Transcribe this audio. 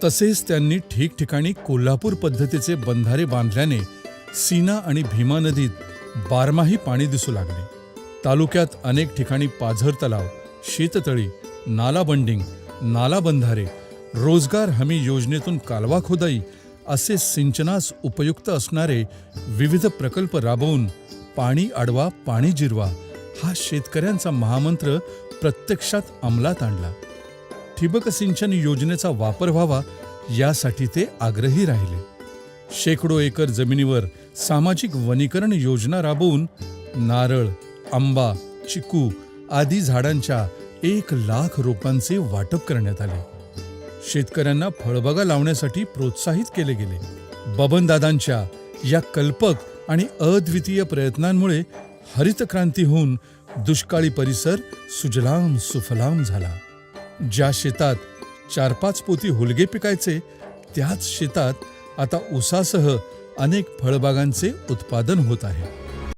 तसेच त्यांनी ठिकठिकाणी कोल्हापूर पद्धतीचे बंधारे बांधल्याने सीना आणि भीमा नदीत बारमाही पाणी दिसू लागले. तालुक्यात अनेक ठिकाणी पाझर तलाव, शेततळी, नाला बंडिंग, नाला बंधारे, रोजगार हमी योजनेतून कालवा खोदाई असे सिंचनास उपयुक्त असणारे विविध प्रकल्प राबवून पाणी अडवा पाणी जिरवा हा शेतकऱ्यांचा महामंत्र प्रत्यक्षात अंमलात आणला. ठिबक सिंचन योजनेचा वापर व्हावा यासाठी ते आग्रही राहिले. शेकडो एकर जमिनीवर सामाजिक वनीकरण योजना राबवून नारळ, आंबा, चिकू आदी झाडांच्या 1,00,000 रोपांचे वाटप करण्यात आले. शेतकऱ्यांना फळबागा लावण्यासाठी प्रोत्साहित केले गेले. बबनदादांच्या या कल्पक आणि अद्वितीय प्रयत्नांमुळे हरित क्रांती होऊन दुष्काळी परिसर सुजलाम सुफलाम झाला. ज्या शेतात 4-5 पोती हुलगे पिकायचे त्याच शेतात आता ऊसासह अनेक फळबागांचे उत्पादन होत आहे.